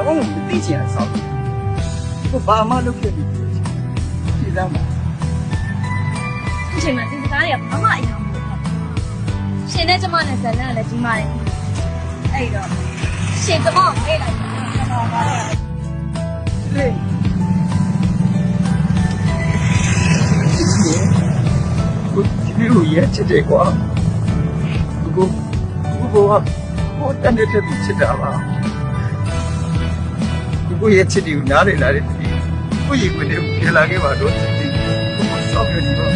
တော့မသိချင်တာဆောက်ကိုဘာမှလုပ်ခဲ့ပြီဒီသားမှာ အချိန်မှာဒီစကားတွေကဘာမှအရာမဟုတ်ဘူးရှင်နဲ့ကျမနဲ့ဇလန်ကလည်းကြီးမားတယ်အဲ့တော့ရှင်ကျမကိုမေ့လိုက်တာလေ ကိုဒီလိုရဲ့ချစ်တယ်ကွာကိုဟိုတန်တဲ့တဲ့ချစ်တာပါကိုရဲ့ချစ်တယ်ကိုနားလေလာတယ်ကိုရေကိုလည်းပြေလာခဲ့ပါတော့ဒီကိုဆောက်ရနေတော့